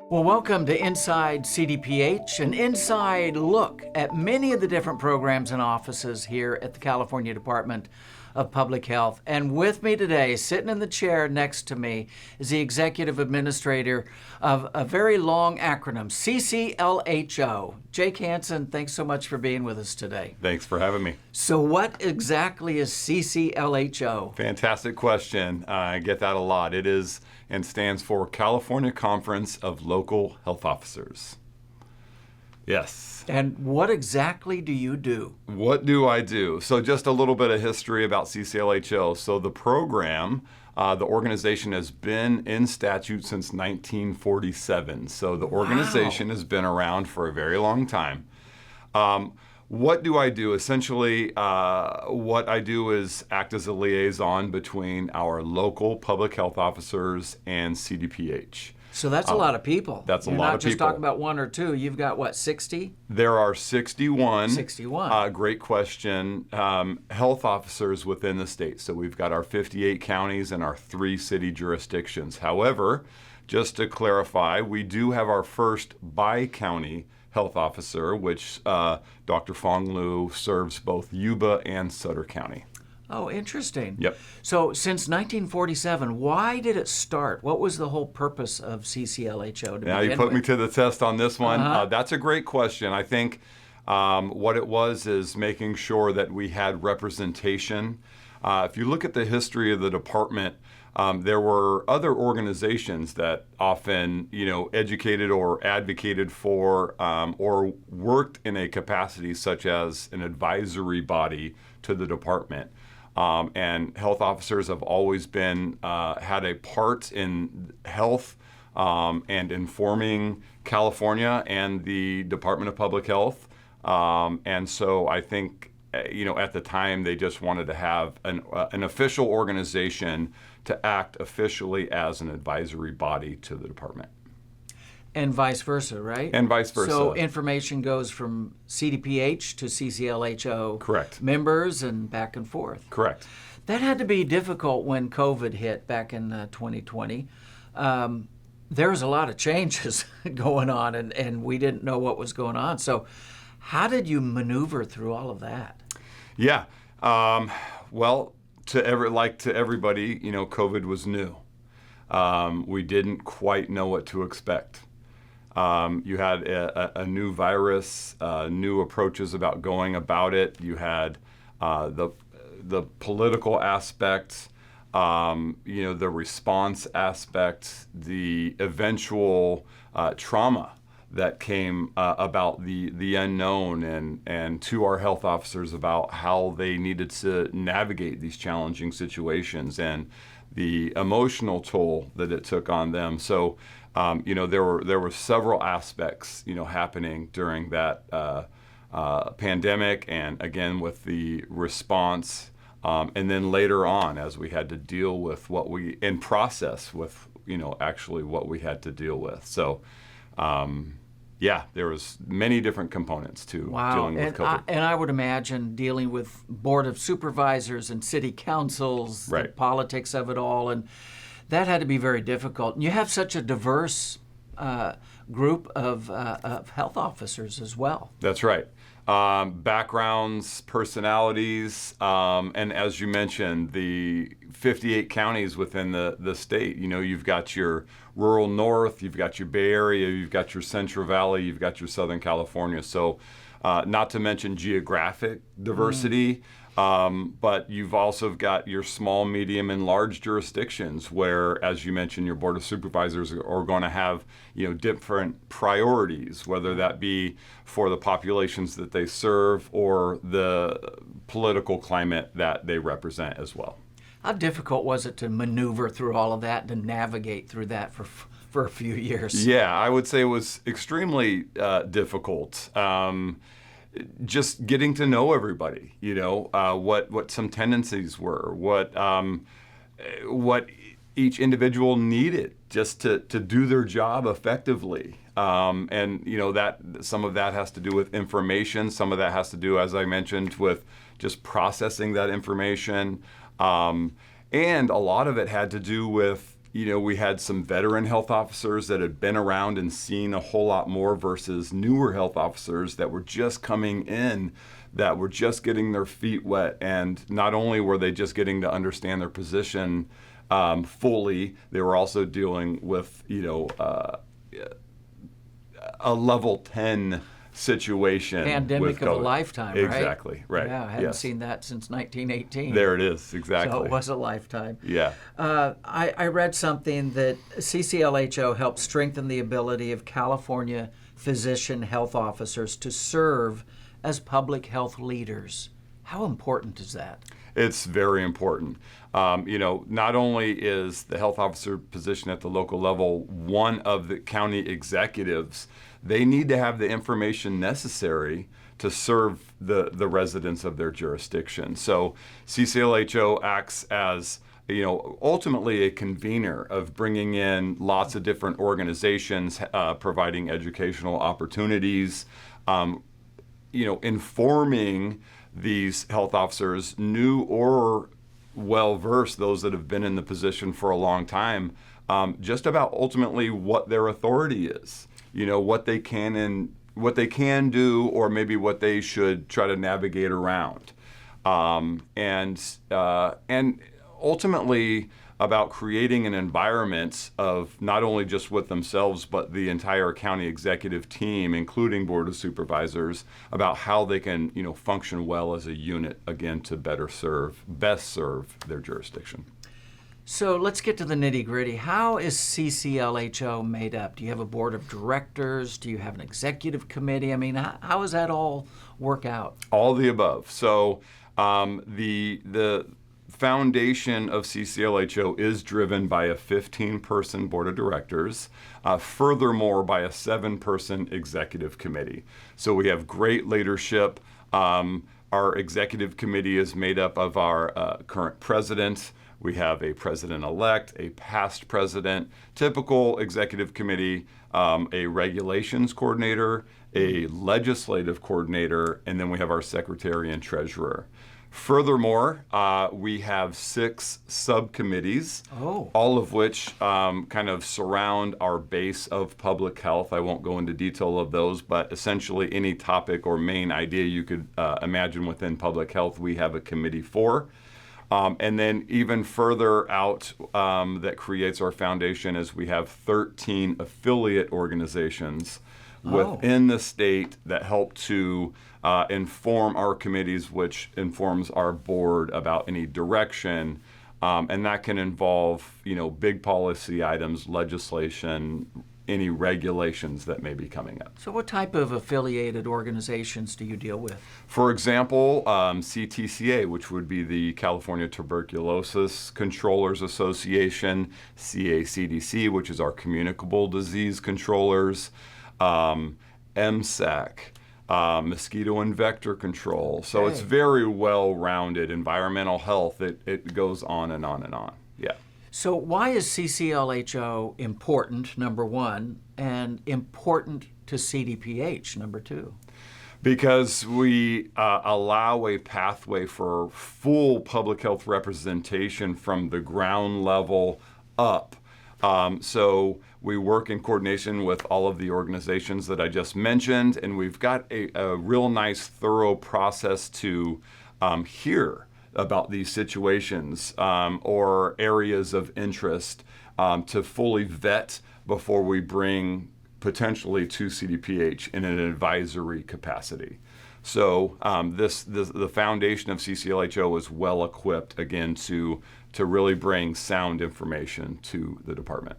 Well, welcome to Inside CDPH, an inside look at many of the different programs and offices here at the California Department of Public Health. And with me today, sitting in the chair next to me, is the Executive Administrator of a very long acronym, CCLHO. Jake Hanson, thanks so much for being with us today. Thanks for having me. So what exactly is CCLHO? Fantastic question. I get that a lot. It is and stands for California Conference of Local Health Officers. Yes. And what exactly do you do? What do I do? So just a little bit of history about CCLHO. So the program, the organization has been in statute since 1947. So the organization has been around for a very long time. What do I do? Essentially, what I do is act as a liaison between our local public health officers and CDPH. So that's a lot of people. That's a lot of people. You're not just talking about one or two. You've got, what, 60? There are 61. 61. Great question. Health officers within the state. So we've got our 58 counties and our 3 city jurisdictions. However, just to clarify, we do have our first bi-county health officer, which Dr. Fong Lu serves both Yuba and Sutter County. Oh, interesting. Yep. So since 1947, why did it start? What was the whole purpose of CCLHO? Now you put me to the test on this one. That's a great question. I think what it was is making sure that we had representation. If you look at the history of the department, there were other organizations that often, educated or advocated for or worked in a capacity such as an advisory body to the department. And health officers have always been had a part in health and informing California and the Department of Public Health. And so I think, at the time they just wanted to have an official organization to act officially as an advisory body to the department. And vice versa, right? And vice versa. So information goes from CDPH to CCLHO Correct. members and back and forth. Correct. That had to be difficult when COVID hit back in 2020. There was a lot of changes going on, and we didn't know what was going on. So how did you maneuver through all of that? Yeah. Well, to everybody, COVID was new. We didn't quite know what to expect. You had a new virus, new approaches about going about it. You had the political aspect, the response aspect, the eventual trauma that came about the unknown, and to our health officers about how they needed to navigate these challenging situations and the emotional toll that it took on them. So, there were several aspects, happening during that pandemic, and again with the response, and then later on as we had to deal with process with, actually what we had to deal with. So, there was many different components to dealing with COVID. And I would imagine dealing with Board of Supervisors and city councils, the politics of it all, and that had to be very difficult. And you have such a diverse group of health officers as well. That's right. Backgrounds, personalities, and as you mentioned, the 58 counties within the state. You've got your rural north, you've got your Bay Area, you've got your Central Valley, you've got your Southern California. So not to mention geographic diversity, but you've also got your small, medium, and large jurisdictions where, as you mentioned, your Board of Supervisors are going to have different priorities, whether that be for the populations that they serve or the political climate that they represent as well. How difficult was it to maneuver through all of that, to navigate through that for a few years? Yeah, I would say it was extremely difficult. Just getting to know everybody, what some tendencies were, what each individual needed just to do their job effectively. And that some of that has to do with information. Some of that has to do, as I mentioned, with just processing that information. And a lot of it had to do with, we had some veteran health officers that had been around and seen a whole lot more versus newer health officers that were just coming in, that were just getting their feet wet. And not only were they just getting to understand their position fully, they were also dealing with, a level 10 situation. Pandemic with of a COVID. lifetime, right? Exactly, right. Yeah, I haven't Yes. seen that since 1918. There it is, exactly. So it was a lifetime. Yeah. I read something that CCLHO helps strengthen the ability of California physician health officers to serve as public health leaders. How important is that? It's very important. Not only is the health officer position at the local level one of the county executives, they need to have the information necessary to serve the residents of their jurisdiction. So CCLHO acts as ultimately a convener of bringing in lots of different organizations, providing educational opportunities, informing these health officers, new or well-versed, those that have been in the position for a long time, just about ultimately what their authority is, what they can do, or maybe what they should try to navigate around, and ultimately about creating an environment of not only just with themselves, but the entire county executive team, including Board of Supervisors, about how they can, function well as a unit, again, to best serve their jurisdiction. So let's get to the nitty-gritty. How is CCLHO made up? Do you have a board of directors? Do you have an executive committee? I mean, how does that all work out? All the above. So the foundation of CCLHO is driven by a 15-person board of directors, furthermore by a 7-person executive committee. So we have great leadership. Our executive committee is made up of our current president. We have a president-elect, a past president, typical executive committee, a regulations coordinator, a legislative coordinator, and then we have our secretary and treasurer. Furthermore, we have 6 subcommittees, all of which kind of surround our base of public health. I won't go into detail of those, but essentially any topic or main idea you could imagine within public health, we have a committee for. And then even further out that creates our foundation is we have 13 affiliate organizations within the state that help to inform our committees, which informs our board about any direction. And that can involve, big policy items, legislation, any regulations that may be coming up. So what type of affiliated organizations do you deal with? For example, CTCA, which would be the California Tuberculosis Controllers Association, CACDC, which is our Communicable Disease Controllers, MSAC, mosquito and vector control. So It's very well-rounded. Environmental health, it goes on and on and on. Yeah. So why is CCLHO important, number one, and important to CDPH, number two? Because we allow a pathway for full public health representation from the ground level up. So we work in coordination with all of the organizations that I just mentioned, and we've got a real nice, thorough process to hear about these situations or areas of interest to fully vet before we bring potentially to CDPH in an advisory capacity. So the foundation of CCLHO is well equipped, again, to really bring sound information to the department.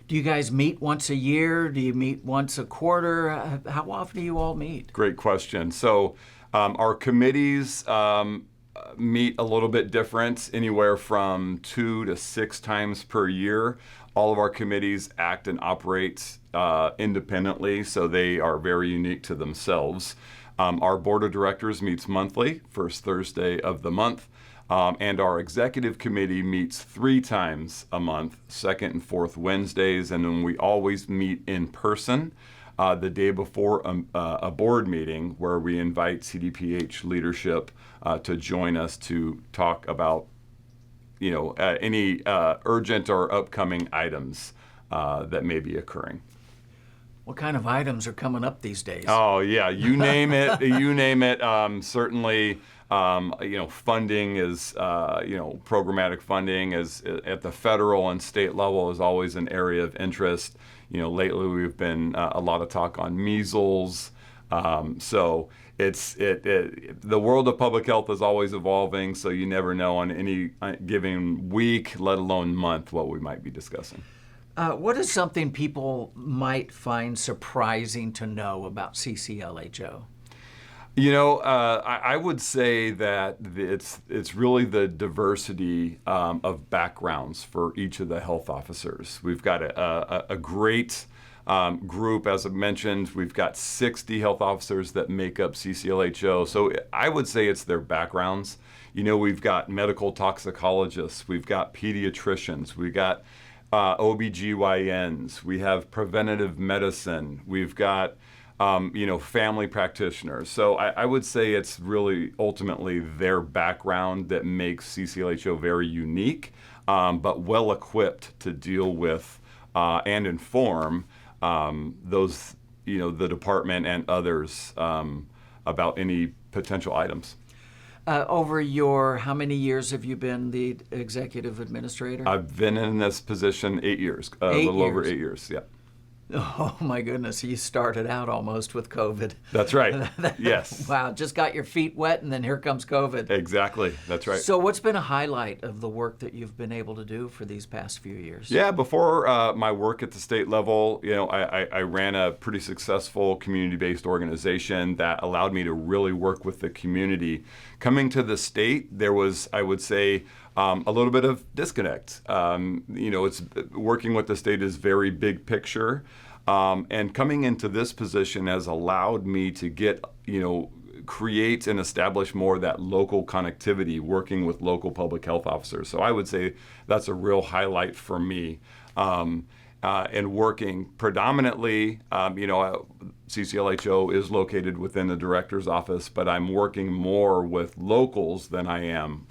Do you guys meet once a year? Do you meet once a quarter? How often do you all meet? Great question. So our committees meet a little bit different, anywhere from 2 to 6 times per year. All of our committees act and operate independently, so they are very unique to themselves. Our board of directors meets monthly, first Thursday of the month, and our executive committee meets 3 times a month, second and fourth Wednesdays, and then we always meet in person the day before a board meeting where we invite CDPH leadership to join us to talk about any urgent or upcoming items that may be occurring. What kind of items are coming up these days? Oh yeah, you name it. You name it. Certainly, funding is, programmatic funding is at the federal and state level is always an area of interest. Lately we've been a lot of talk on measles. So the world of public health is always evolving. So you never know on any given week, let alone month, what we might be discussing. What is something people might find surprising to know about CCLHO? I would say that it's really the diversity of backgrounds for each of the health officers. We've got a great group, as I mentioned. We've got 60 health officers that make up CCLHO. So I would say it's their backgrounds. We've got medical toxicologists, we've got pediatricians, we've got OBGYNs, we have preventative medicine, we've got family practitioners. So I would say it's really ultimately their background that makes CCLHO very unique, but well equipped to deal with and inform those, the department and others about any potential items. Over how many years have you been the executive administrator? I've been in this position 8 years, a little over 8 years, yeah. Oh my goodness, you started out almost with COVID. That's right, yes. Wow, just got your feet wet and then here comes COVID. Exactly, that's right. So what's been a highlight of the work that you've been able to do for these past few years? Yeah, before my work at the state level, I ran a pretty successful community-based organization that allowed me to really work with the community. Coming to the state, there was, I would say, a little bit of disconnect. It's working with the state is very big picture. And coming into this position has allowed me to create and establish more of that local connectivity, working with local public health officers. So I would say that's a real highlight for me. And working predominantly, CCLHO is located within the director's office, but I'm working more with locals than I am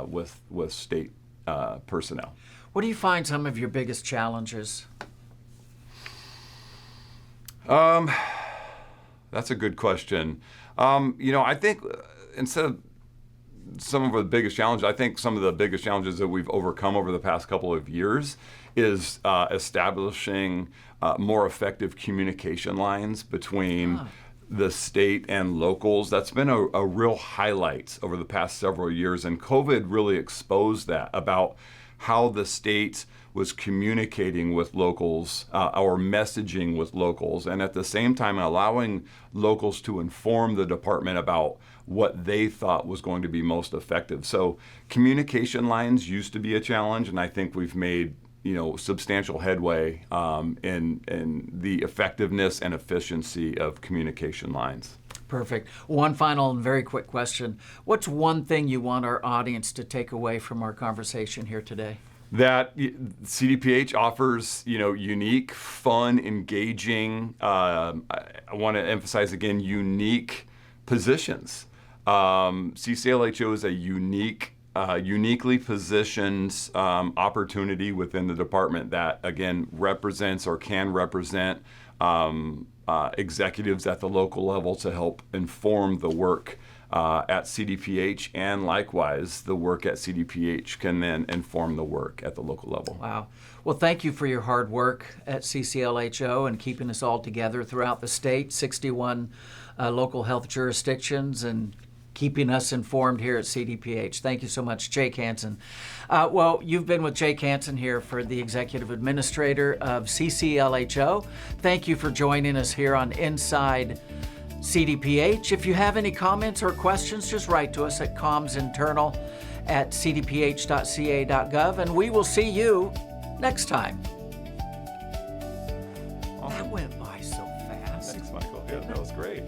with state personnel. What do you find some of your biggest challenges? That's a good question. I think instead of some of the biggest challenges, I think some of the biggest challenges that we've overcome over the past couple of years is establishing more effective communication lines between the state and locals. That's been a real highlight over the past several years, and COVID really exposed that about how the state was communicating with locals, or messaging with locals, and at the same time allowing locals to inform the department about what they thought was going to be most effective. So communication lines used to be a challenge, and I think we've made substantial headway in the effectiveness and efficiency of communication lines. Perfect. One final and very quick question. What's one thing you want our audience to take away from our conversation here today? That CDPH offers, unique, fun, engaging, I want to emphasize again, unique positions. CCLHO is a uniquely positioned opportunity within the department that, again, represents or can represent executives at the local level to help inform the work at CDPH, and likewise, the work at CDPH can then inform the work at the local level. Wow. Well, thank you for your hard work at CCLHO and keeping us all together throughout the state, 61 local health jurisdictions, and keeping us informed here at CDPH. Thank you so much, Jake Hanson. Well, you've been with Jake Hanson here for the Executive Administrator of CCLHO. Thank you for joining us here on Inside CDPH. If you have any comments or questions, just write to us at commsinternal@cdph.ca.gov, and we will see you next time. Awesome. That went by so fast. Thanks, Michael. Yeah, that was great.